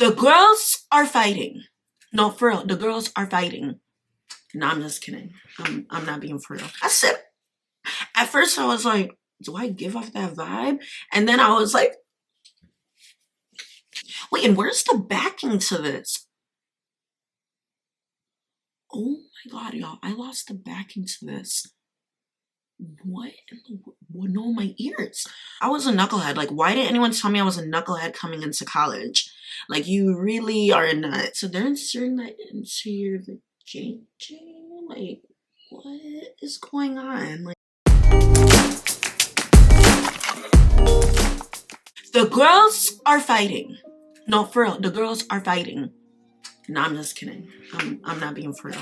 The girls are fighting. No, for real, the girls are fighting. No, I'm just kidding. I'm not being for real. I said, at first I was like, do I give off that vibe? And then I was like, wait, and where's the backing to this? Oh my God, y'all, I lost the backing to this. What in the world? No, my ears. I was a knucklehead. Like, why didn't anyone tell me I was a knucklehead coming into college? Like, you really are a nut. So they're inserting that into your vagina? Like, what is going on? Like, the girls are fighting. No, for real, the girls are fighting. No, I'm just kidding. I'm not being for real.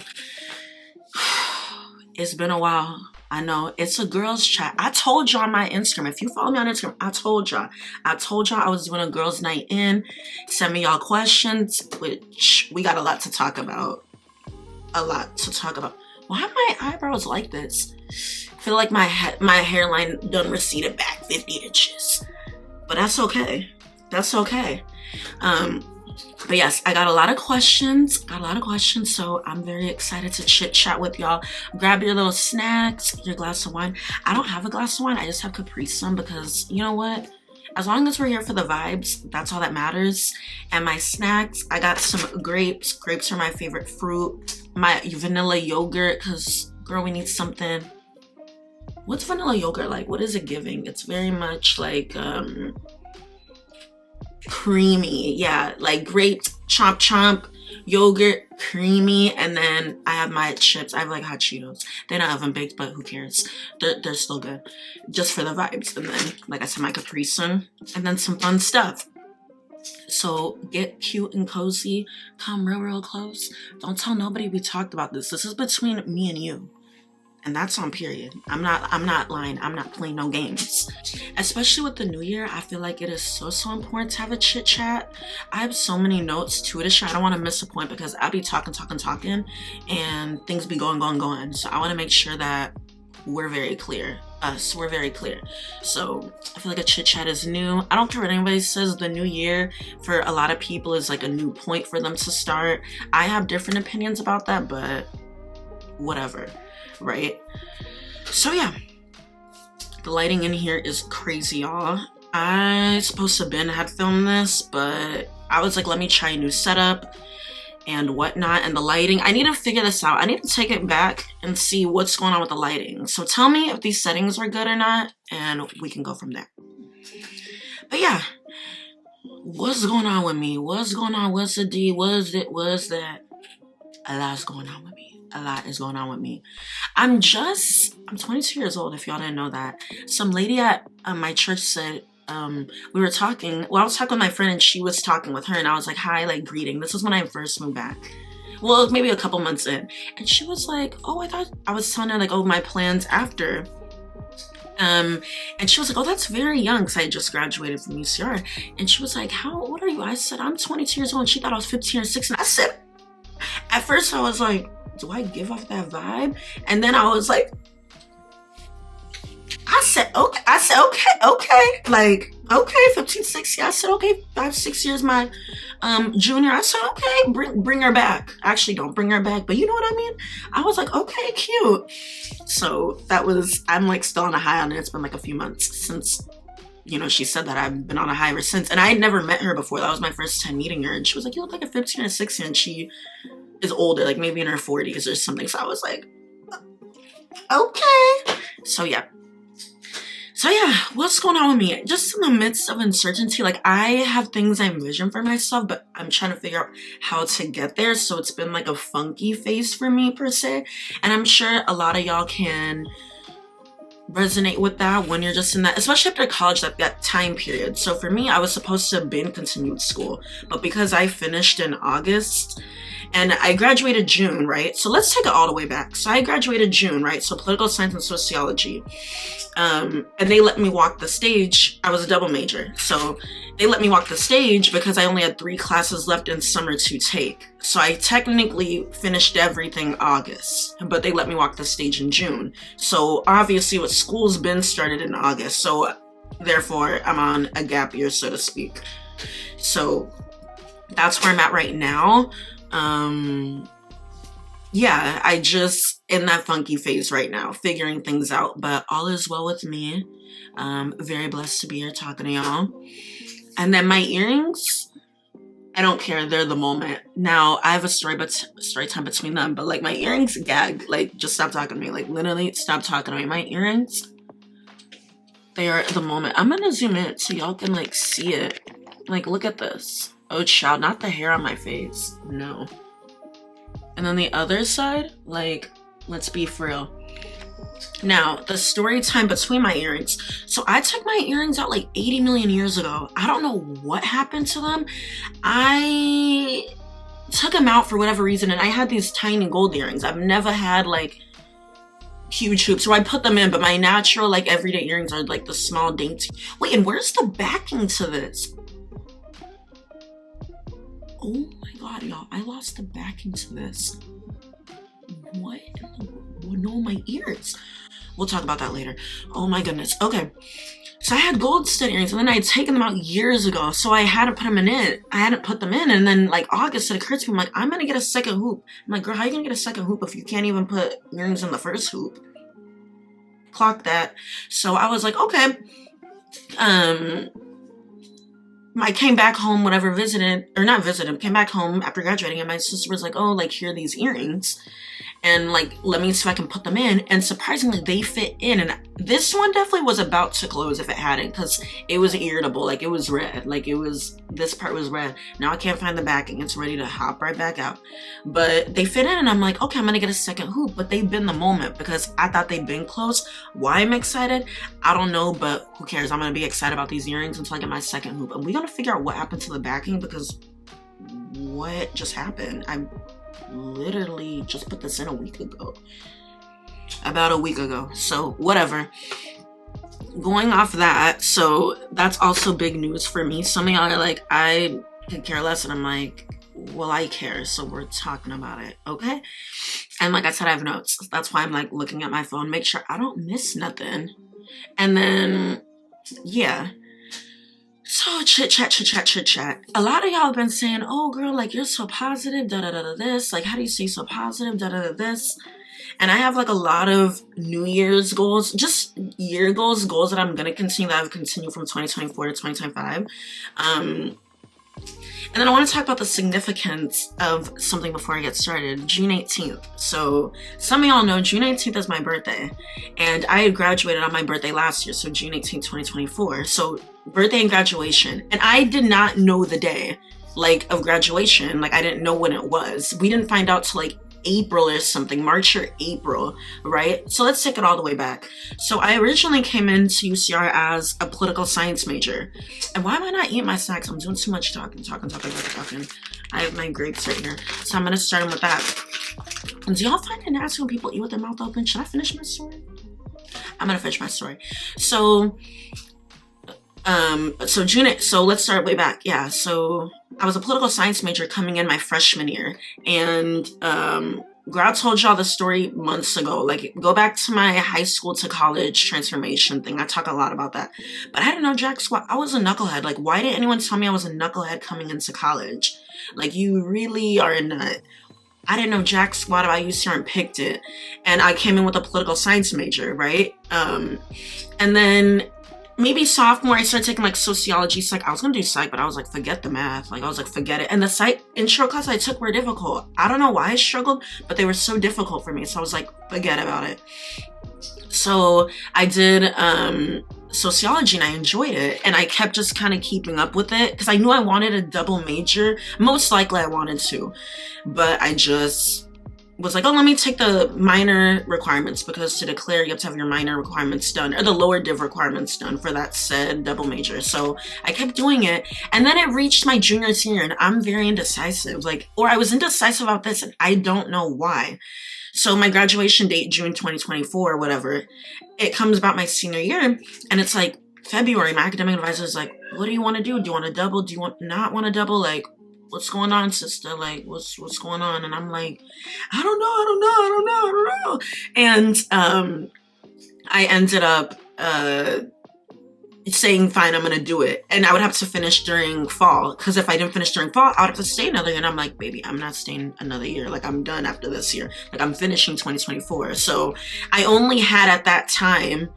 It's been a while. I know. It's a girls chat. I told y'all on my Instagram. If you follow me on Instagram, I told y'all I was doing a girls night in. Send me y'all questions, which we got a lot to talk about. Why are my eyebrows like this? I feel like my hairline done receded back 50 inches. But that's okay. That's okay. But yes, I got a lot of questions, so I'm very excited to chit chat with y'all. Grab your little snacks, your glass of wine. I don't have a glass of wine, I just have Capri Sun because, you know what? As long as we're here for the vibes, that's all that matters. And my snacks, I got some grapes. Grapes are my favorite fruit. My vanilla yogurt, because, girl, we need something. What's vanilla yogurt like? What is it giving? It's very much like, creamy. Yeah, like grapes, chomp, yogurt, creamy, and then I have my chips. I have like hot Cheetos. They're not oven baked, but who cares? They're still good, just for the vibes. And then, like I said, my Capri Sun, and then some fun stuff. So get cute and cozy. Come real close. Don't tell nobody we talked about this. This is between me and you. And that's on period. I'm not lying. I'm not playing no games. Especially with the new year, I feel like it is so important to have a chit chat. I have so many notes to this shit. I don't want to miss a point because I be talking, and things be going. So I want to make sure that we're very clear. We're very clear. So I feel like a chit chat is new. I don't care what anybody says. The new year for a lot of people is like a new point for them to start. I have different opinions about that, but whatever. Right? So yeah, the lighting in here is crazy, y'all. I supposed to had filmed this, but I was like, let me try a new setup and whatnot. And the lighting, I need to figure this out. I need to take it back and see what's going on with the lighting. So tell me if these settings are good or not, and we can go from there. But yeah, what's going on with me? What's going on? What's the D? What's that? A lot's going on with me. A lot is going on with me. I'm 22 years old, if y'all didn't know that. Some lady at my church said, we were talking, well, I was talking with my friend and she was talking with her and I was like, hi, like greeting. This was when I first moved back. Well, maybe a couple months in. And she was like, oh, I was telling her like, oh, my plans after. And she was like, oh, that's very young, because I had just graduated from UCR. And she was like, how old are you? I said, I'm 22 years old. And she thought I was 15 or 16. I said, at first I was like, do I give off that vibe? And then I was like, I said, okay. Like, okay, 15, 16. I said, okay, 5, 6 years my junior. I said, okay, bring her back. Actually, don't bring her back, but you know what I mean? I was like, okay, cute. So I'm like still on a high on it. It's been like a few months since, you know, she said that. I've been on a high ever since. And I had never met her before. That was my first time meeting her. And she was like, you look like a 15 or 16. And she is older, like maybe in her 40s or something. So I was like, okay. So yeah, what's going on with me? Just in the midst of uncertainty, like I have things I envision for myself, but I'm trying to figure out how to get there. So it's been like a funky phase for me per se. And I'm sure a lot of y'all can resonate with that when you're just in that, especially after college, that time period. So for me, I was supposed to have been continued school, but because I finished in August, and I graduated June, right? So let's take it all the way back. So I graduated June, right? So political science and sociology. And they let me walk the stage. I was a double major. So they let me walk the stage because I only had 3 classes left in summer to take. So I technically finished everything August, but they let me walk the stage in June. So obviously what school's been started in August. So therefore I'm on a gap year, so to speak. So that's where I'm at right now. Yeah, I just in that funky phase right now, figuring things out, but all is well with me. Very blessed to be here talking to y'all. And then my earrings, I don't care. They're the moment. Now I have a story time between them, but like my earrings gag. Like just stop talking to me. Like literally stop talking to me. My earrings, they are the moment. I'm gonna zoom in so y'all can like see it. Like look at this. Oh child, not the hair on my face. No. And then the other side, like, let's be for real. Now, the story time between my earrings. So I took my earrings out like 80 million years ago. I don't know what happened to them. I took them out for whatever reason, and I had these tiny gold earrings. I've never had like huge hoops, so I put them in, but my natural like everyday earrings are like the small dainty. Wait, and where's the backing to this? Oh my god, y'all, I lost the backing to this. What in the world? No, my ears. We'll talk about that later. Oh my goodness. Okay. So I had gold stud earrings, and then I had taken them out years ago, so I hadn't put them in it. I hadn't put them in, and then like August, it occurred to me, I'm like, I'm gonna get a second hoop. I'm like, girl, how you gonna get a second hoop if you can't even put earrings in the first hoop? Clock that. So I was like, okay. I came back home, whatever, came back home after graduating, and my sister was like, oh, like, here are these earrings, and like, let me see if I can put them in, and surprisingly, they fit in, and this one definitely was about to close if it hadn't, because it was irritable, like, it was red, like, this part was red. Now I can't find the backing, it's ready to hop right back out, but they fit in, and I'm like, okay, I'm gonna get a second hoop, but they've been the moment, because I thought they'd been closed. Why I'm excited, I don't know, but who cares? I'm gonna be excited about these earrings until I get my second hoop, and we're gonna figure out what happened to the backing, because what just happened? I literally just put this in about a week ago, so whatever. Going off that, so that's also big news for me. Some of y'all are like, I could care less, and I'm like, well, I care, so we're talking about it, okay? And like I said, I have notes. That's why I'm like looking at my phone, make sure I don't miss nothing. And then yeah, so chit chat. A lot of y'all have been saying, oh girl, like you're so positive, da da da da this. Like, how do you stay so positive, da da da this? And I have like a lot of New Year's goals, just year goals that I'm gonna continue, that I've continued from 2024 to 2025. And then I want to talk about the significance of something before I get started. June 18th. So some of y'all know June 18th is my birthday. And I had graduated on my birthday last year. So June 18th, 2024. So birthday and graduation. And I did not know the day like of graduation. Like I didn't know when it was. We didn't find out till like April or something, March or April, right? So let's take it all the way back. So I originally came into UCR as a political science major. And why am I not eating my snacks? I'm doing too much talking. I have my grapes right here. So I'm gonna start with that. And do y'all find it nasty when people eat with their mouth open? Should I finish my story? I'm gonna finish my story. So let's start way back. Yeah, so I was a political science major coming in my freshman year, and Grad told y'all the story months ago. Like, go back to my high school to college transformation thing. I talk a lot about that. But I didn't know jack squat. I was a knucklehead. Like, why didn't anyone tell me I was a knucklehead coming into college? Like, you really are a nut. I didn't know jack squat about UCR and picked it. And I came in with a political science major, right? And then maybe sophomore, I started taking like sociology, psych. I was gonna do psych, but I was like, forget the math. Like I was like, forget it. And the psych intro class I took were difficult. I don't know why I struggled, but they were so difficult for me. So I was like, forget about it. So I did sociology and I enjoyed it. And I kept just kind of keeping up with it because I knew I wanted a double major. Most likely I wanted to, but I just was like, oh, let me take the minor requirements, because to declare you have to have your minor requirements done, or the lower div requirements done for that said double major. So I kept doing it, and then it reached my junior senior, and I'm very indecisive. I was indecisive about this, and I don't know why. So my graduation date, June 2024, whatever, it comes about my senior year, and it's like February. My academic advisor is like, what do you want to do? Do you want to double? Do you not want to double? Like, what's going on, sister? Like, what's going on? And I'm like, I don't know. And I ended up saying, fine, I'm gonna do it. And I would have to finish during fall, because if I didn't finish during fall, I would have to stay another year. And I'm like, baby, I'm not staying another year. Like, I'm done after this year. Like, I'm finishing 2024. So I only had at that time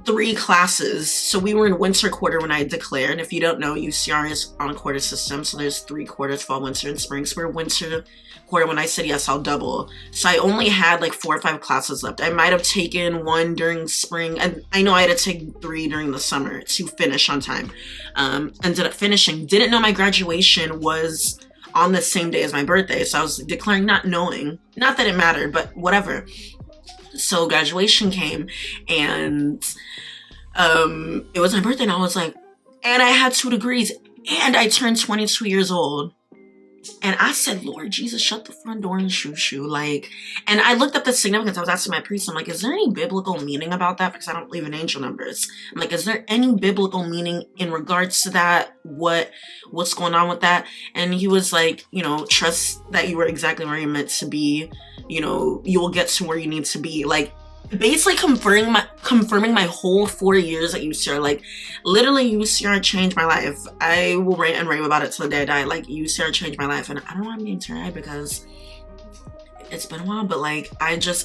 3 classes. So we were in winter quarter when I declared. And if you don't know, UCR is on a quarter system. So there's 3 quarters, fall, winter, and spring. So we're winter quarter. When I said yes, I'll double. So I only had like 4 or 5 classes left. I might have taken 1 during spring, and I know I had to take 3 during the summer to finish on time. Ended up finishing. Didn't know my graduation was on the same day as my birthday. So I was declaring not knowing. Not that it mattered, but whatever. So graduation came, and it was my birthday, and I was like, and I had 2 degrees, and I turned 22 years old. And I said, Lord Jesus, shut the front door and shoo. Like, and I looked up the significance. I was asking my priest, I'm like, is there any biblical meaning about that? Because I don't believe in angel numbers. I'm like, is there any biblical meaning in regards to that? What's going on with that? And he was like, you know, trust that you were exactly where you're meant to be. You know, you will get to where you need to be. Like, basically confirming my whole 4 years at UCR. Like, literally, UCR changed my life. I will rant and rave about it till the day I die. Like, UCR changed my life. And I don't want to be teary-eyed because it's been a while, but like,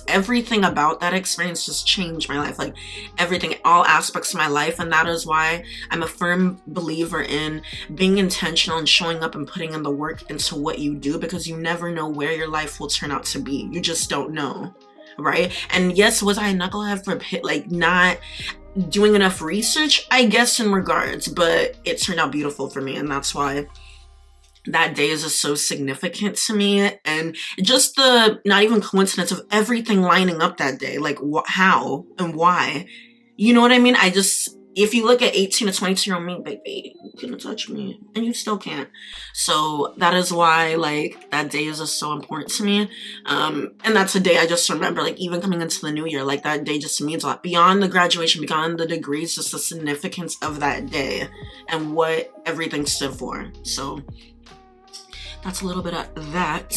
everything about that experience just changed my life. Like, everything, all aspects of my life. And that is why I'm a firm believer in being intentional and showing up and putting in the work into what you do, because you never know where your life will turn out to be. You just don't know. Right? And yes, was I a knucklehead for like not doing enough research? I guess in regards, but it turned out beautiful for me, and that's why that day is just so significant to me. And just the not even coincidence of everything lining up that day, like how and why, you know what I mean? If you look at 18 to 22-year-old me, baby, you couldn't touch me, and you still can't. So that is why, like, that day is just so important to me. And that's a day I just remember, like, even coming into the new year, like, that day just means a lot. Beyond the graduation, beyond the degrees, just the significance of that day and what everything stood for. So that's a little bit of that.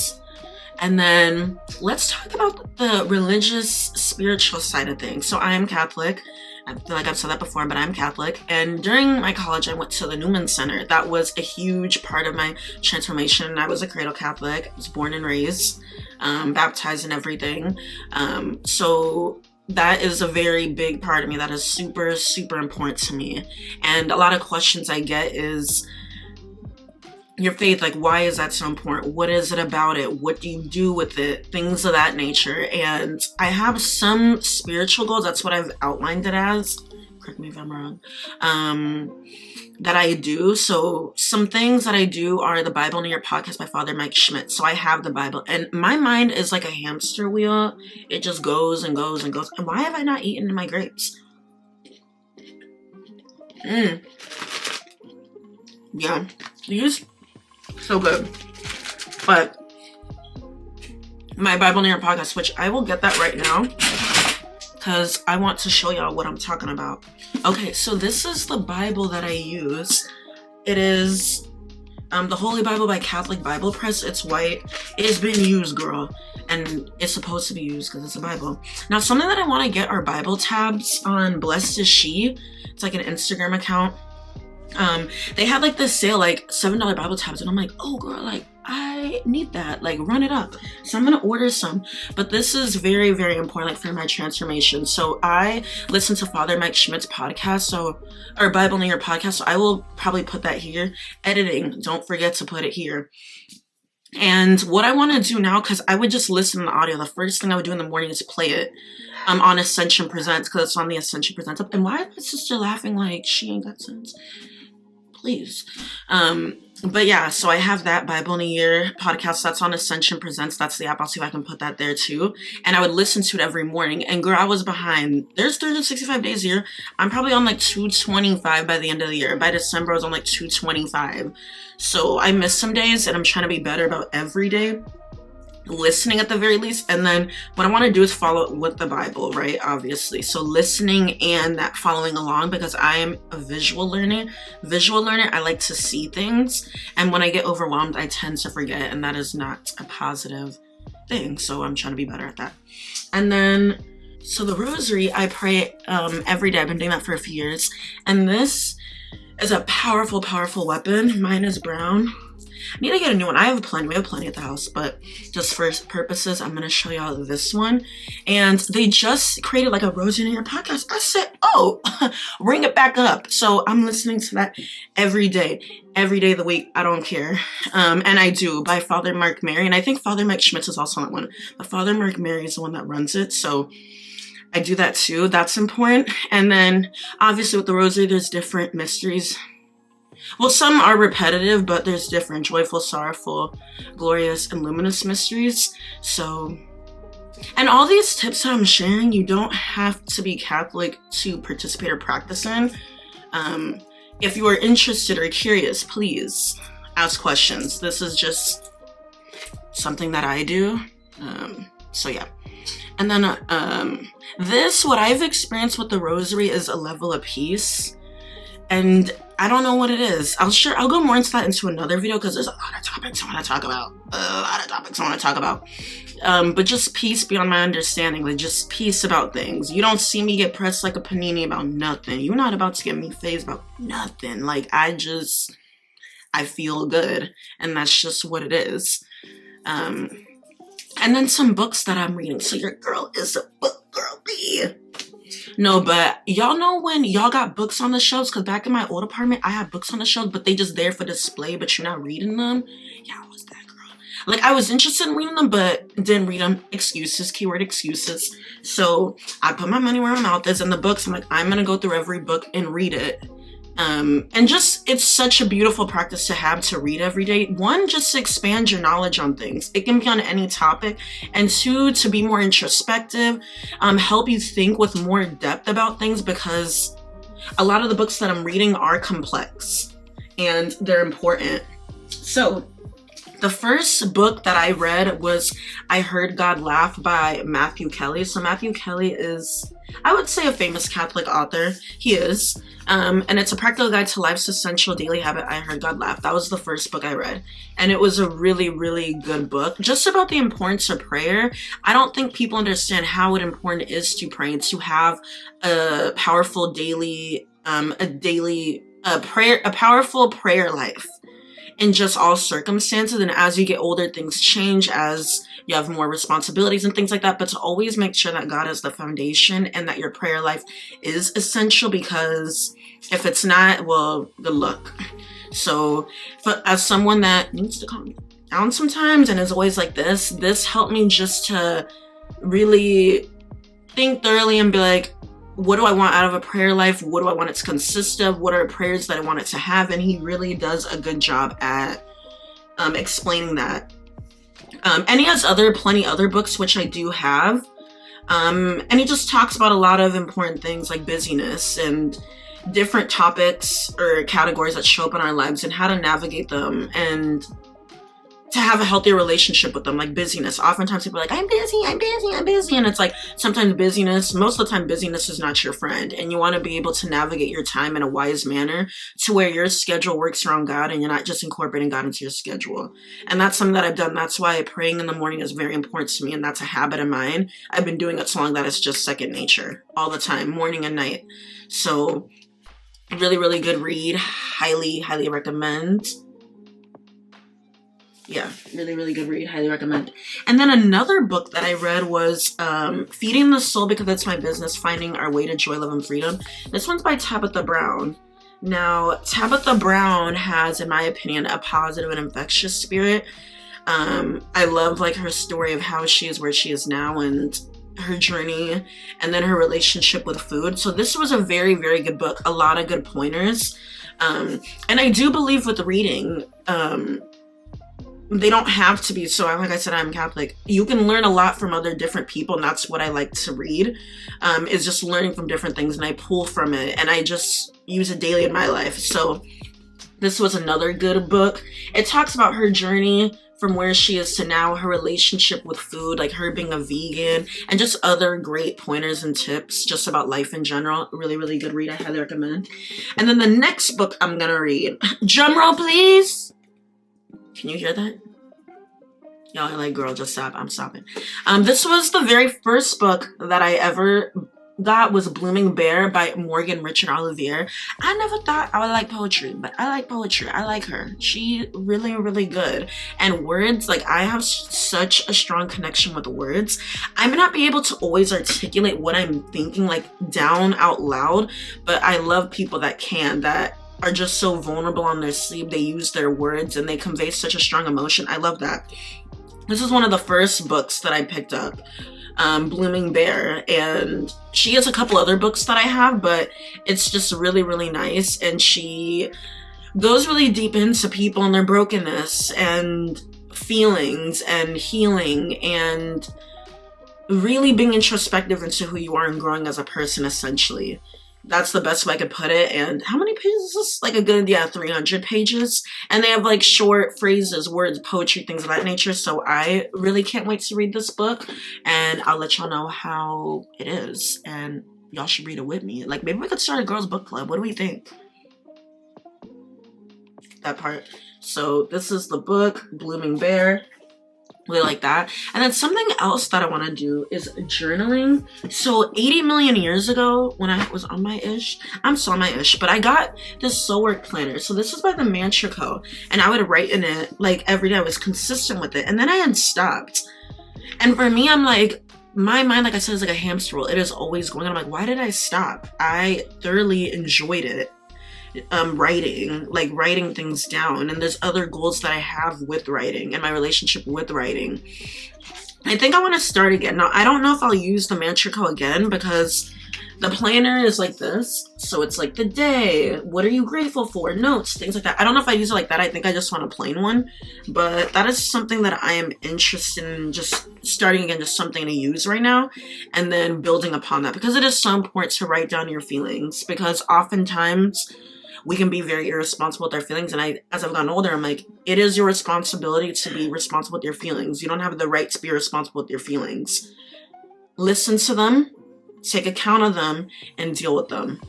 And then let's talk about the religious, spiritual side of things. So I am Catholic. I feel like I've said that before, but I'm Catholic. And during my college, I went to the Newman Center. That was a huge part of my transformation. I was a cradle Catholic. I was born and raised, baptized and everything. So that is a very big part of me. That is super, super important to me. And a lot of questions I get is, your faith, like, why is that so important? What is it about it? What do you do with it? Things of that nature. And I have some spiritual goals. That's what I've outlined it as. Correct me if I'm wrong. That I do. So some things that I do are the Bible in Your Podcast by Father Mike Schmidt. So I have the Bible, and my mind is like a hamster wheel. It just goes and goes and goes. And why have I not eaten my grapes? Yeah. These so good. But my Bible in Your Podcast, which I will get that right now because I want to show y'all what I'm talking about. Okay, so this is the Bible that I use. It is the Holy Bible by Catholic Bible Press. It's white. It has been used, girl, and it's supposed to be used because it's a Bible. Now, something that I want to get are Bible tabs on Blessed is She. It's like an Instagram account. They had like this sale, like $7 Bible tabs, and I'm like, oh girl, like I need that, like run it up. So I'm gonna order some. But this is very, very important, like for my transformation. So I listen to Father Mike Schmidt's podcast, or Bible in Your Podcast. So I will probably put that here. Editing, don't forget to put it here. And what I want to do now, because I would just listen to the audio. The first thing I would do in the morning is play it on Ascension Presents, because it's on the Ascension Presents. And why is my sister laughing like she ain't got sense? Please. But yeah, so I have that Bible in a Year podcast. That's on Ascension Presents. That's the app. I'll see if I can put that there too. And I would listen to it every morning. And girl, I was behind. There's 365 days a year. I'm probably on like 225 by the end of the year. By December, I was on like 225. So I missed some days, and I'm trying to be better about every day. Listening at the very least. And then what I want to do is follow it with the Bible, right? Obviously. So listening and that following along, because I am a visual learner. I like to see things. And when I get overwhelmed, I tend to forget. And that is not a positive thing. So I'm trying to be better at that. And then So the rosary, I pray every day. I've been doing that for a few years. And this is a powerful, powerful weapon. Mine is brown. I need to get a new one. I have plenty. We have plenty at the house, but just for purposes, I'm going to show y'all this one. And they just created like a rosary in your podcast. I said, oh, bring it back up. So I'm listening to that every day of the week. I don't care. And I do, by Father Mark Mary. And I think Father Mike Schmitz is also on that one. But Father Mark Mary is the one that runs it. So I do that too. That's important. And then obviously with the rosary, there's different mysteries. Well, some are repetitive, but there's different joyful, sorrowful, glorious, and luminous mysteries. So, and all these tips that I'm sharing, you don't have to be Catholic to participate or practice in. If you are interested or curious, please ask questions. This is just something that I do. So yeah. And then what I've experienced with the rosary is a level of peace. And I don't know what it is. I'll go more into that into another video because there's a lot of topics I want to talk about. But just peace beyond my understanding, like just peace about things. You don't see me get pressed like a panini about nothing. You're not about to get me phased about nothing. Like I feel good, and that's just what it is. And then some books that I'm reading. So your girl is a book girl, B. No, but y'all know when y'all got books on the shelves? Because back in my old apartment, I had books on the shelves, but they just there for display, but you're not reading them. Yeah, I was that girl. Like, I was interested in reading them, but didn't read them. Excuses, keyword excuses. So I put my money where my mouth is, and the books, I'm like, I'm going to go through every book and read it. And just, it's such a beautiful practice to have to read every day. One, just to expand your knowledge on things. It can be on any topic. And two, to be more introspective, help you think with more depth about things, because a lot of the books that I'm reading are complex and they're important. So the first book that I read was I Heard God Laugh by Matthew Kelly. So Matthew Kelly is, I would say, a famous Catholic author. He is. And it's a practical guide to life's essential daily habit. I Heard God Laugh. That was the first book I read. And it was a really, really good book. Just about the importance of prayer. I don't think people understand how important it is to pray and to have a powerful daily, a powerful prayer life in just all circumstances. And as you get older, things change as you have more responsibilities and things like that, but to always make sure that God is the foundation and that your prayer life is essential, because if it's not, well, good luck. So, but as someone that needs to calm down sometimes and is always like this helped me just to really think thoroughly and be like, what do I want out of a prayer life? What do I want it to consist of? What are prayers that I want it to have? And he really does a good job at explaining that. And he has plenty other books, which I do have. And he just talks about a lot of important things like busyness and different topics or categories that show up in our lives and how to navigate them and to have a healthier relationship with them, like busyness. Oftentimes people are like, I'm busy. And it's like, sometimes most of the time, busyness is not your friend. And you want to be able to navigate your time in a wise manner to where your schedule works around God and you're not just incorporating God into your schedule. And that's something that I've done. That's why praying in the morning is very important to me. And that's a habit of mine. I've been doing it so long that it's just second nature all the time, morning and night. So really, really good read. Highly, highly recommend. Yeah, really, really good read. Highly recommend. And then another book that I read was Feeding the Soul Because It's My Business, Finding Our Way to Joy, Love, and Freedom. This one's by Tabitha Brown. Now, Tabitha Brown has, in my opinion, a positive and infectious spirit. I love like her story of how she is where she is now and her journey and then her relationship with food. So this was a very, very good book. A lot of good pointers. And I do believe with reading, they don't have to be, so like I said, I'm Catholic. You can learn a lot from other different people, and that's what I like to read, is just learning from different things, and I pull from it, and I just use it daily in my life. So this was another good book. It talks about her journey from where she is to now, her relationship with food, like her being a vegan, and just other great pointers and tips just about life in general. Really, really good read. I highly recommend. And then the next book I'm gonna read, drum roll please. Can you hear that? Y'all are like, girl, just stop. I'm stopping. This was the very first book that I ever got, was Blooming Bear by Morgan Richard Olivier. I never thought I would like poetry, but I like poetry. I like her. She really, really good. And words, like, I have such a strong connection with words. I may not be able to always articulate what I'm thinking, like, down out loud, but I love people that can, that are just so vulnerable on their sleeve. They use their words and they convey such a strong emotion. I love that. This is one of the first books that I picked up, Blooming Bear, and she has a couple other books that I have, but it's just really, really nice. And she goes really deep into people and their brokenness and feelings and healing and really being introspective into who you are and growing as a person, essentially. That's the best way I could put it. And how many pages is this? Like a good, 300 pages. And they have like short phrases, words, poetry, things of that nature. So I really can't wait to read this book. And I'll let y'all know how it is. And y'all should read it with me. Like, maybe we could start a girls book club. What do we think? That part. So this is the book, Blooming Bear. Really like that. And then something else that I want to do is journaling. So 80 million years ago, when I was on my ish, I'm still on my ish, but I got this soul work planner. So this was by the Mantra Co. And I would write in it like every day. I was consistent with it. And then I had stopped. And for me, I'm like, my mind, like I said, is like a hamster wheel. It is always going. I'm like, why did I stop? I thoroughly enjoyed it. Writing things down, and there's other goals that I have with writing and my relationship with writing. I think I want to start again. Now, I don't know if I'll use the Mantra Co again, because the planner is like this. So it's like the day, what are you grateful for, notes, things like that. I don't know if I use it like that. I think I just want a plain one, but that is something that I am interested in, just starting again, just something to use right now, and then building upon that, because it is so important to write down your feelings, because oftentimes we can be very irresponsible with our feelings. And as I've gotten older, I'm like, it is your responsibility to be responsible with your feelings. You don't have the right to be responsible with your feelings. Listen to them, take account of them, and deal with them.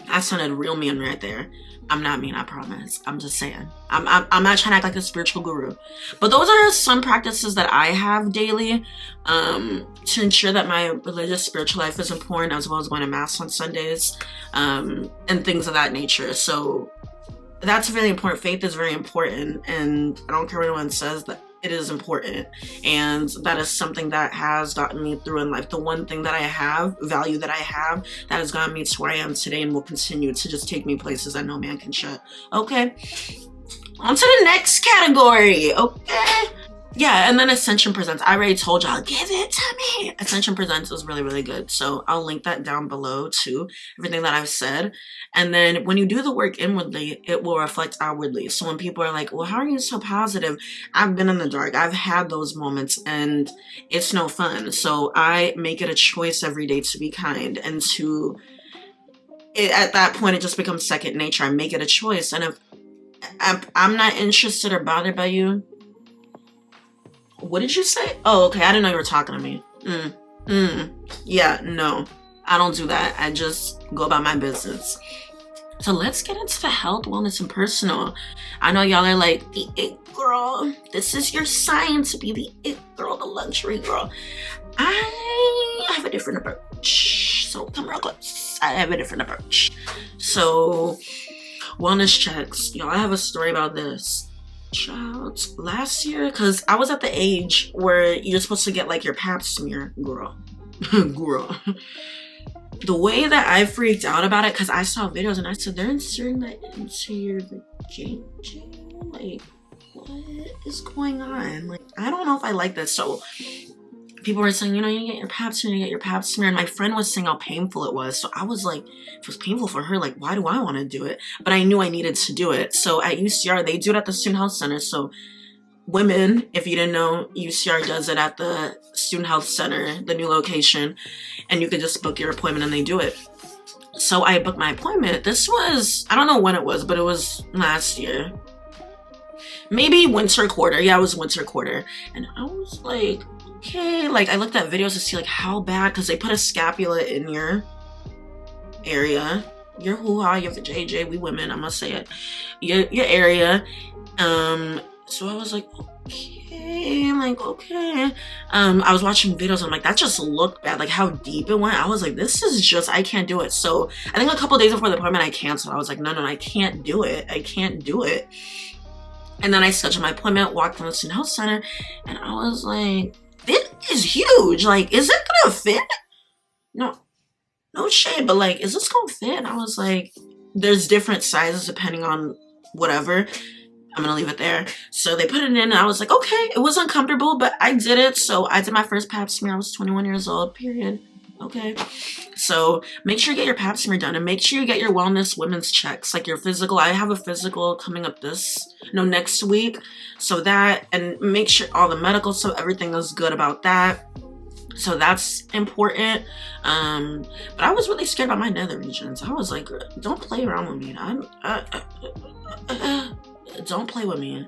That sounded real mean right there. I'm not mean, I promise. I'm just saying. I'm not trying to act like a spiritual guru. But those are some practices that I have daily to ensure that my religious spiritual life is important, as well as going to mass on Sundays and things of that nature. So that's really important. Faith is very important. And I don't care what anyone says, that it is important. And that is something that has gotten me through in life. The one thing that I have, value that I have, that has gotten me to where I am today and will continue to just take me places that no man can shut. Okay. On to the next category. Okay. Yeah, and then Ascension Presents. I already told y'all, give it to me. Ascension Presents is really, really good. So I'll link that down below too, everything that I've said. And then when you do the work inwardly, it will reflect outwardly. So when people are like, well, how are you so positive? I've been in the dark. I've had those moments and it's no fun. So I make it a choice every day to be kind, and at that point, it just becomes second nature. I make it a choice. And if I'm not interested or bothered by you, what did you say? Oh, okay. I didn't know you were talking to me. Yeah, no. I don't do that. I just go about my business. So let's get into the health, wellness, and personal. I know y'all are like, the it girl. This is your sign to be the it girl, the luxury girl. I have a different approach. So come real close. I have a different approach. So wellness checks. Y'all, I have a story about this. Child, last year, because I was at the age where you're supposed to get like your pap smear, girl. Girl. The way that I freaked out about it, because I saw videos and I said, they're inserting that into your vagina. Like, what is going on? Like, I don't know if I like this. So people were saying, you get your pap smear, you get your pap smear. And my friend was saying how painful it was. So I was like, if it was painful for her, like, why do I want to do it? But I knew I needed to do it. So at UCR, they do it at the Student Health Center. So women, if you didn't know, UCR does it at the Student Health Center, the new location. And you could just book your appointment and they do it. So I booked my appointment. This was, I don't know when it was, but it was last year. Maybe winter quarter. Yeah, it was winter quarter. And I was like, okay, like I looked at videos to see like how bad, because they put a scapula in your area, your hoo-ha, your JJ, we women, I must say it, your area, So I was like, okay, like, okay. I was watching videos. I'm like, that just looked bad. Like how deep it went. I was like, this is just, I can't do it. So I think a couple days before the appointment, I canceled. I was like, no, I can't do it. I can't do it. And then I scheduled my appointment, walked in the student health center, and I was like, this is huge. Like, is it gonna fit? No shade, but like, is this gonna fit? And I was like, there's different sizes depending on whatever. I'm gonna leave it there. So they put it in and I was like, okay, it was uncomfortable, but I did it. So I did my first pap smear. I was 21 years old, period. Okay. So make sure you get your pap smear done and make sure you get your wellness women's checks, like your physical. I have a physical coming up next week. So that, and make sure all the medical stuff, everything is good about that. So that's important. But I was really scared about my nether regions. I was like, don't play around with me. Don't play with me.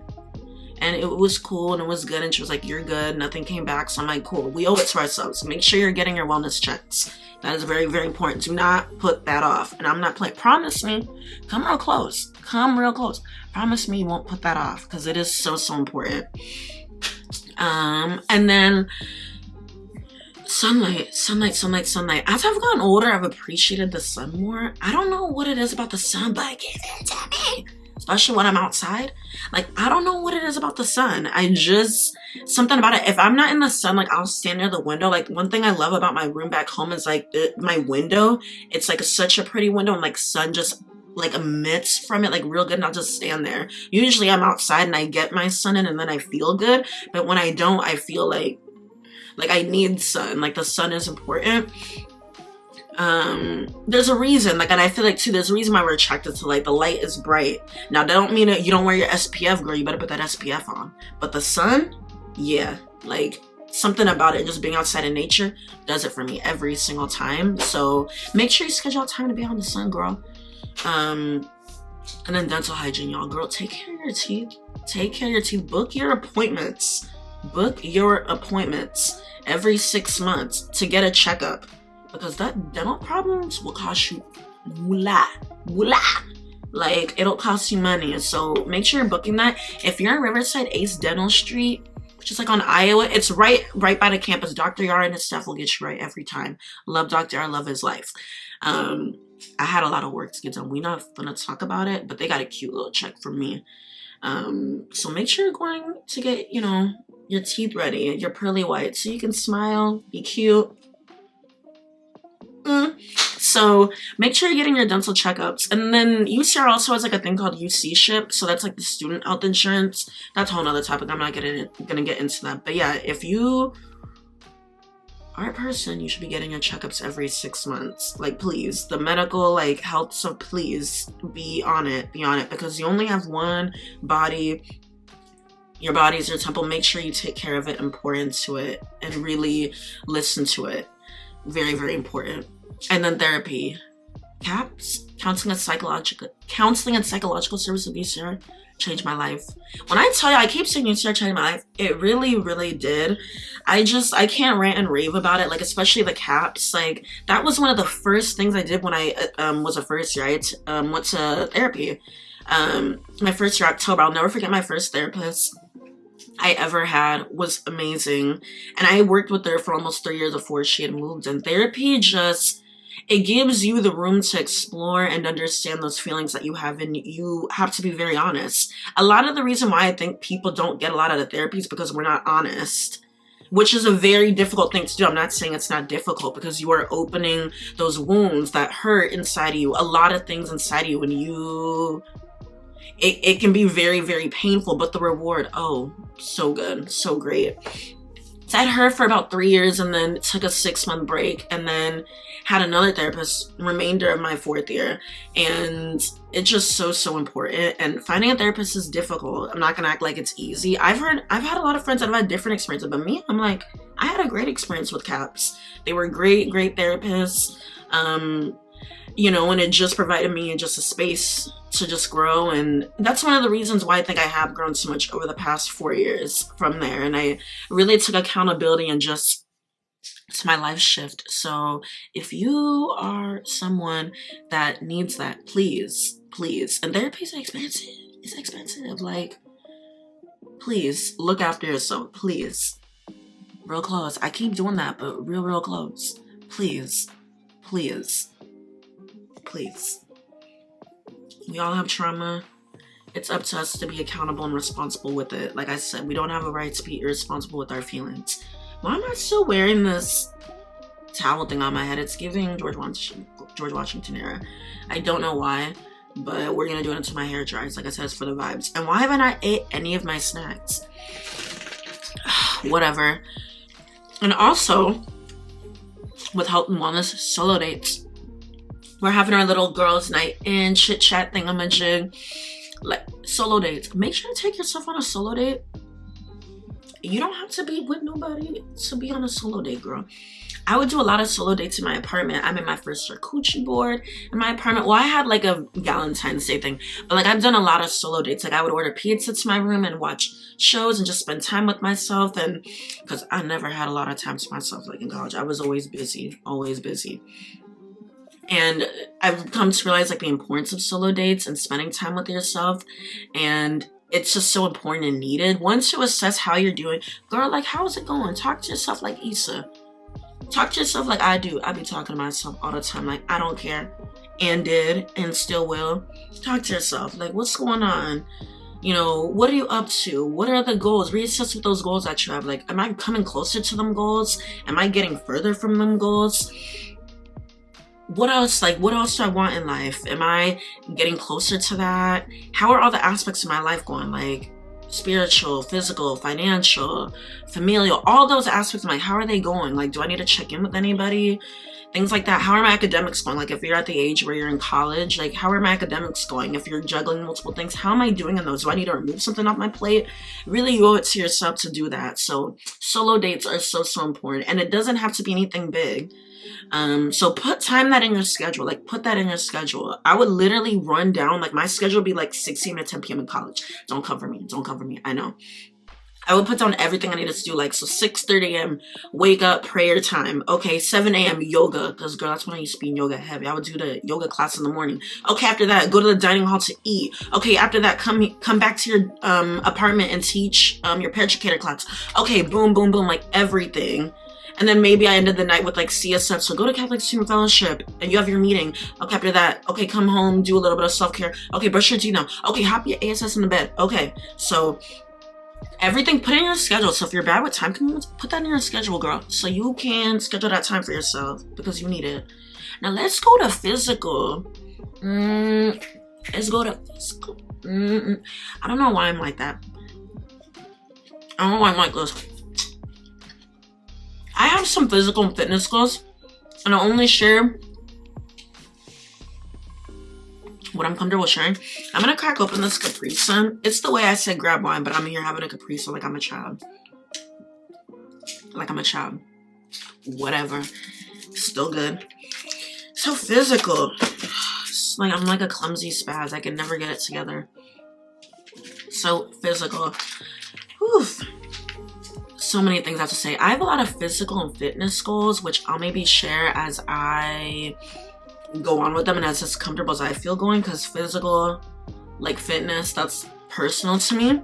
And it was cool and it was good. And she was like, you're good. Nothing came back. So I'm like, cool. We owe it to ourselves. Make sure you're getting your wellness checks. That is very, very important. Do not put that off. And I'm not playing. Promise me. Come real close. Come real close. Promise me you won't put that off because it is so, so important. And then sunlight. As I've gotten older, I've appreciated the sun more. I don't know what it is about the sun, but give it to me. Especially when I'm outside. Like, I don't know what it is about the sun. Something about it. If I'm not in the sun, like, I'll stand near the window. Like, one thing I love about my room back home is, like, my window. It's, like, such a pretty window. And, like, sun just, like, emits from it, like, real good. And I'll just stand there. Usually I'm outside and I get my sun in and then I feel good. But when I don't, I feel like I need sun. Like, the sun is important. There's a reason, like, and I feel like too, there's a reason why we're attracted to light. The light is bright. Now, that don't mean that you don't wear your SPF, girl. You better put that SPF on. But the sun, yeah, like, something about it, just being outside in nature, does it for me every single time. So make sure you schedule out time to be out in the sun, girl. And then dental hygiene, y'all. Girl, take care of your teeth. Take care of your teeth. Book your appointments. Book your appointments every 6 months to get a checkup. Because that dental problems will cost you moolah. Like, it'll cost you money. So make sure you're booking that. If you're in Riverside, Ace Dental Street, which is like on Iowa, it's right by the campus. Dr. Yar and his staff will get you right every time. Love Dr. Yar, love his life. I had a lot of work to get done. We're not gonna talk about it, but they got a cute little check from me. So make sure you're going to get, your teeth ready, your pearly white, so you can smile, be cute. So make sure you're getting your dental checkups. And then UCR also has like a thing called UC Ship. So that's like the student health insurance. That's a whole nother topic. I'm not gonna get into that. But yeah, if you are a person, you should be getting your checkups every 6 months. Like, please, the medical, like, health, so please be on it, because you only have one body. Your body is your temple. Make sure you take care of it and pour into it and really listen to it. Very, very important. And then therapy. CAPS, counseling and psychological service of UCR, changed my life. When I tell you, I keep saying UCR changed my life, it really, really did. I can't rant and rave about it, like, especially the CAPS. Like, that was one of the first things I did when I was a first year. I went to therapy. My first year, October. I'll never forget my first therapist I ever had. Was amazing. And I worked with her for almost 3 years before she had moved. And therapy it gives you the room to explore and understand those feelings that you have, and you have to be very honest. A lot of the reason why I think people don't get a lot of the therapy is because we're not honest, which is a very difficult thing to do. I'm not saying it's not difficult, because you are opening those wounds that hurt inside of you, a lot of things inside of you, and it can be very, very painful, but the reward, oh, so good, so great. So I had her for about 3 years, and then took a 6-month break, and then had another therapist remainder of my 4th year. And it's just so important. And finding a therapist is difficult. I'm not gonna act like it's easy. I've had a lot of friends that have had different experiences, but me, I'm like, I had a great experience with CAPS. They were great therapists. And it just provided me just a space to just grow. And that's one of the reasons why I think I have grown so much over the past 4 years from there. And I really took accountability and it's my life shift. So if you are someone that needs that, please. And therapy is expensive. It's expensive. Like, Please look after yourself. Please. Real close. I keep doing that, but real close. Please. Please. Please. We all have trauma. It's up to us to be accountable and responsible with it. Like I said, we don't have a right to be irresponsible with our feelings. Why am I still wearing this towel thing on my head? It's giving George Washington era. I don't know why, but we're gonna do it until my hair dries. Like I said, it's for the vibes. And why haven't I ate any of my snacks? Whatever. And also, with health and wellness, solo dates. We're having our little girls' night in, chit chat thingamajig. Like, solo dates. Make sure to take yourself on a solo date. You don't have to be with nobody to be on a solo date, girl. I would do a lot of solo dates in my apartment. I'm in my first charcuterie board in my apartment. Well, I had like a Valentine's Day thing, but like I've done a lot of solo dates. Like I would order pizza to my room and watch shows and just spend time with myself. And because I never had a lot of time to myself, like in college, I was always busy, always busy. And I've come to realize like the importance of solo dates and spending time with yourself. And it's just so important and needed. Once you assess how you're doing, girl, like how's it going? Talk to yourself like Issa. Talk to yourself like I do. I be talking to myself all the time. Like, I don't care. And did. And still will. Talk to yourself. Like, what's going on? You know, what are you up to? What are the goals? Reassess with those goals that you have. Like, am I coming closer to them goals? Am I getting further from them goals? What else? Like, what else do I want in life? Am I getting closer to that? How are all the aspects of my life going? Like, spiritual, physical, financial, familial, all those aspects. I'm like, how are they going? Like, do I need to check in with anybody? Things like that. How are my academics going? Like, if you're at the age where you're in college, like, how are my academics going? If you're juggling multiple things, how am I doing in those? Do I need to remove something off my plate? Really, you owe it to yourself to do that. So solo dates are so important, and it doesn't have to be anything big. So put that in your schedule. Like, put that in your schedule. I would literally run down, like, my schedule would be like 6 a.m. to 10 p.m. in college. Don't come for me. Don't come for me. I know. I would put down everything I needed to do. Like, so 6:30 a.m. wake up, prayer time. Okay, 7 a.m. yoga. Because, girl, that's when I used to be in yoga heavy. I would do the yoga class in the morning. Okay, after that, go to the dining hall to eat. Okay, after that, come back to your apartment and teach your paraeducator class. Okay, boom, boom, boom. Like, everything. And then maybe I ended the night with like CSF. So go to Catholic Student Fellowship and you have your meeting. Okay, after that, okay, come home, do a little bit of self-care. Okay, brush your teeth now. Okay, hop your ASS in the bed. Okay, so everything, put in your schedule. So if you're bad with time commitments, put that in your schedule, girl. So you can schedule that time for yourself because you need it. Now let's go to physical. Let's go to physical. I don't know why I'm like that. I don't know why I'm like this. I have some physical and fitness goals, and I only share what I'm comfortable sharing. I'm gonna crack open this Capri Sun. It's the way I said grab wine, but I'm here having a Capri Sun like I'm a child. Like I'm a child. Whatever. Still good. So physical. It's like I'm like a clumsy spaz. I can never get it together. So physical. Whew. So many things I have to say. I have a lot of physical and fitness goals, which I'll maybe share as I go on with them and as comfortable as I feel going, because physical, like fitness, that's personal to me.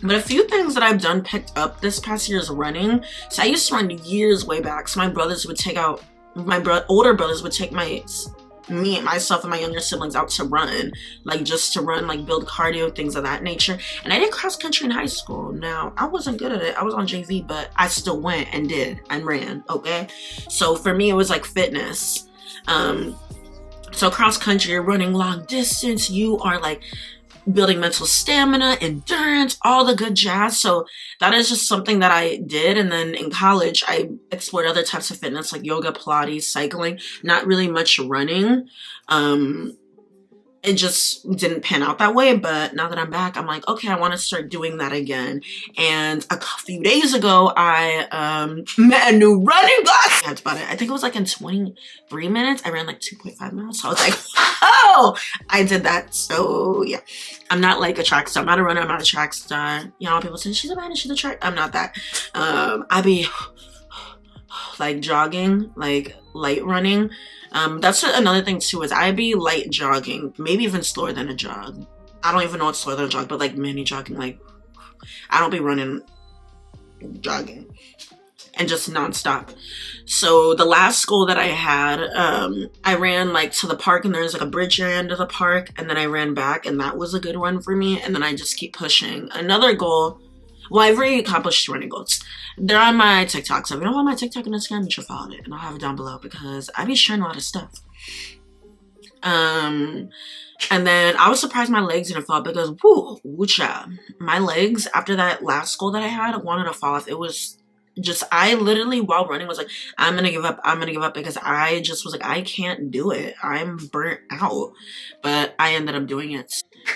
But a few things that I've done picked up this past year is running. So I used to run years way back. So my brothers would take out, older brothers would take myself and my younger siblings out to run, like just to run, like build cardio, things of that nature. And I did cross country in high school. Now, I wasn't good at it. I was on JV, but I still went and did and ran, okay? So for me, it was like fitness. So cross country, you're running long distance, you are like building mental stamina, endurance, all the good jazz. So that is just something that I did. And then in college, I explored other types of fitness like yoga, Pilates, cycling, not really much running. It just didn't pan out that way. But now that I'm back, I'm like, okay, I want to start doing that again. And a few days ago, I met a new running class. That's about it. I think it was like in 23 minutes. I ran like 2.5 miles. So I was like, oh, I did that. So yeah, I'm not like a track star. I'm not a runner. I'm not a track star. You know, people say she's a runner, she's a track. I'm not that. I be like jogging, like light running. That's another thing too, is I be light jogging, maybe even slower than a jog. I don't even know what's slower than a jog, but like mini jogging, like I don't be running, jogging, and just nonstop. So the last goal that I had, I ran like to the park, and there's like a bridge area into the park, and then I ran back, and that was a good run for me. And then I just keep pushing. Another goal, well, I've already accomplished 20 goals. They're on my TikTok, so if you don't follow my TikTok and Instagram, you should follow it, and I'll have it down below because I be sharing a lot of stuff. And then I was surprised my legs didn't fall off because woo child. My legs after that last goal that I had wanted to fall off. It was just, I literally while running was like, I'm gonna give up because I just was like, I can't do it. I'm burnt out. But I ended up doing it.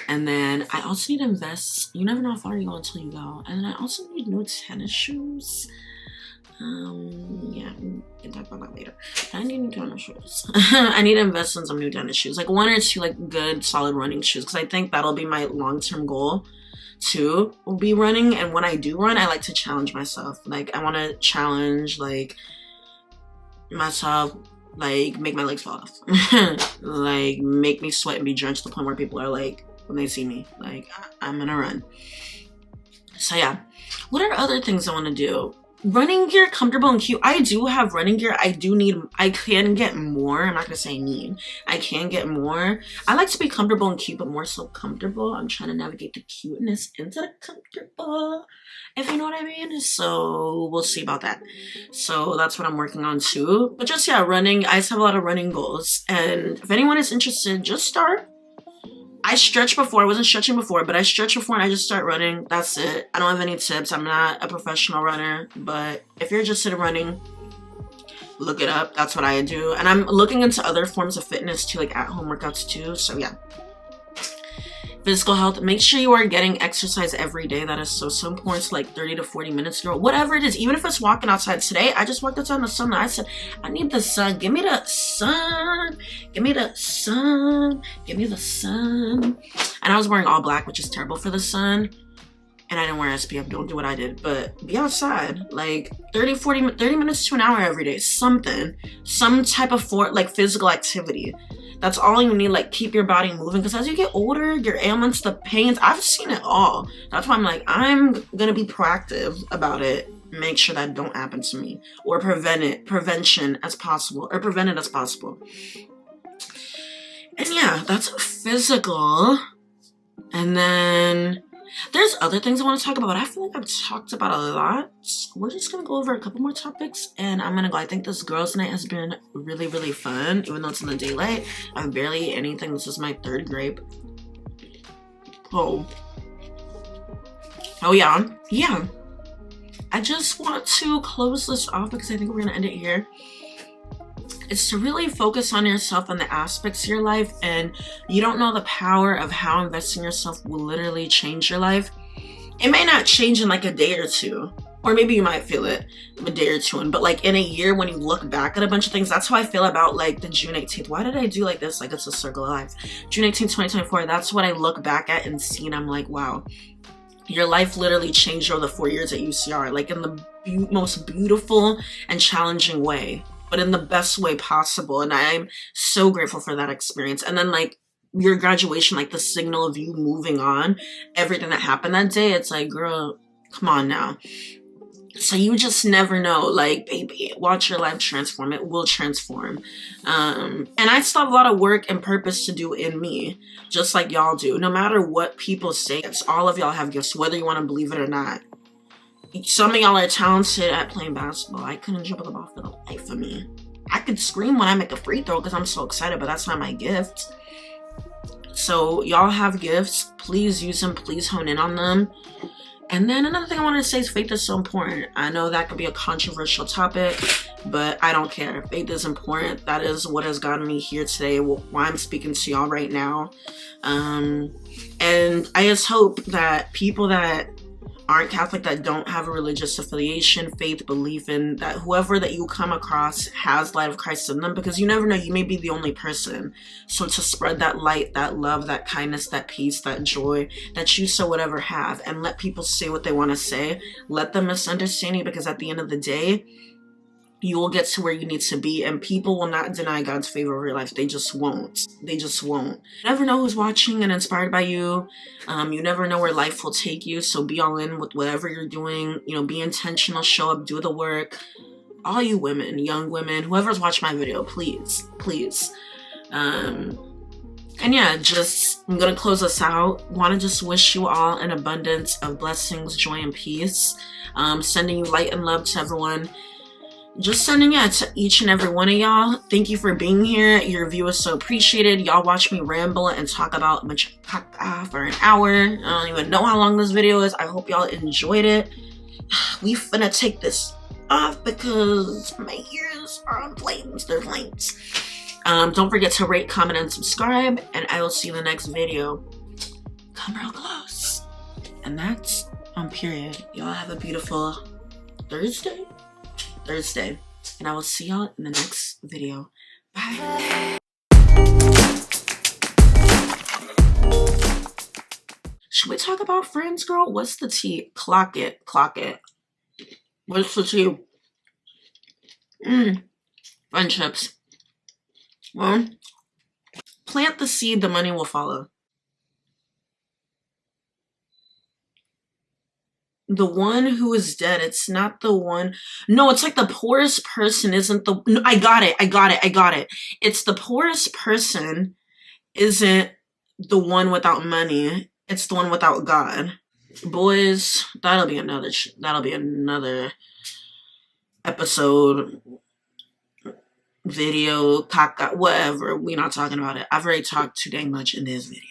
And then I also need to invest. You never know how far you go until you go. And then I also need new tennis shoes. Yeah, we can talk about that later. I need new tennis shoes. I need to invest in some new tennis shoes, like 1 or 2 like good solid running shoes, because I think that'll be my long-term goal too, will be running. And when I do run, I like to challenge myself. Like I want to challenge like myself, like make my legs fall off, like make me sweat and be drenched to the point where people are like, when they see me, like I'm gonna run. So yeah, what are other things I want to do? Running gear, comfortable and cute. I do have running gear. I can get more. I'm not gonna say need. I can get more. I like to be comfortable and cute, but more so comfortable. I'm trying to navigate the cuteness into the comfortable, if you know what I mean. So we'll see about that. So that's what I'm working on too. But just yeah, running. I just have a lot of running goals. And if anyone is interested, just start. I stretched before. I wasn't stretching before, but I stretched before and I just start running. That's it. I don't have any tips. I'm not a professional runner, but if you're interested in running, look it up. That's what I do. And I'm looking into other forms of fitness too, like at-home workouts too. So yeah. Physical health. Make sure you are getting exercise every day. That is so important. So like 30 to 40 minutes, girl. Whatever it is, even if it's walking outside. Today, I just walked outside in the sun. I said, I need the sun. Give me the sun. Give me the sun. Give me the sun. And I was wearing all black, which is terrible for the sun. And I didn't wear SPF. Don't do what I did. But be outside. Like 30 minutes to an hour every day. Something. Some type of physical activity. That's all you need. Like keep your body moving, because as you get older, your ailments, the pains, I've seen it all. That's why I'm like, I'm gonna be proactive about it. Make sure that don't happen to me, or prevent it as possible. And yeah, that's physical. And then there's other things I want to talk about, but I feel like I've talked about a lot. We're just going to go over a couple more topics, and I'm going to go. I think this girls' night has been really, really fun, even though it's in the daylight. I'm barely anything. This is my 3rd grape. Oh yeah. Yeah. I just want to close this off because I think we're going to end it here. It's to really focus on yourself and the aspects of your life, and you don't know the power of how investing in yourself will literally change your life. It may not change in like a day or two, or maybe you might feel it a day or two in, but like in a year when you look back at a bunch of things. That's how I feel about like the June 18th. Why did I do like this? Like it's a circle of life. June 18th, 2024. That's what I look back at and see, and I'm like, wow, your life literally changed over the 4 years at UCR, like in the most beautiful and challenging way, but in the best way possible. And I'm so grateful for that experience. And then like your graduation, like the signal of you moving on, everything that happened that day, it's like, girl, come on now. So you just never know, like, baby, watch your life transform. It will transform. And I still have a lot of work and purpose to do in me, just like y'all do. No matter what people say, it's all of y'all have gifts, whether you want to believe it or not. Some of y'all are talented at playing basketball. I couldn't jump on the ball for the life of me. I could scream when I make a free throw because I'm so excited, but that's not my gift. So y'all have gifts. Please use them. Please hone in on them. And then another thing I wanted to say is faith is so important. I know that could be a controversial topic, but I don't care. Faith is important. That is what has gotten me here today, why I'm speaking to y'all right now. And I just hope that people that aren't Catholic, that don't have a religious affiliation, faith, belief in, that whoever that you come across has light of Christ in them, because you never know, you may be the only person. So to spread that light, that love, that kindness, that peace, that joy that you so whatever have, and let people say what they want to say. Let them misunderstand you, because at the end of the day, you will get to where you need to be, and people will not deny God's favor over your life. They just won't. They just won't. You never know who's watching and inspired by you. You never know where life will take you, so be all in with whatever you're doing. You know, be intentional, show up, do the work. All you women, young women, whoever's watched my video, please, please. And yeah, I'm gonna close us out. Want to just wish you all an abundance of blessings, joy, and peace. Sending you light and love to everyone. Just sending it to each and every one of y'all. Thank you for being here. Your view is so appreciated. Y'all watch me ramble and talk about caca for an hour. I don't even know how long this video is. I hope y'all enjoyed it. We finna take this off because my ears are on flames. They're flames. Don't forget to rate, comment, and subscribe. And I will see you in the next video. Come real close. And that's on period. Y'all have a beautiful Thursday. And I will see y'all in the next video. Bye. Should we talk about friends, girl? What's the tea? Clock it. What's the tea? Friendships. Well, plant the seed, the money will follow. The one who is dead, it's not the one. No, it's like the poorest person isn't the. No, I got it. It's the poorest person isn't the one without money. It's the one without God. Boys, that'll be another episode, video, caca, whatever. We're not talking about it. I've already talked too dang much in this video.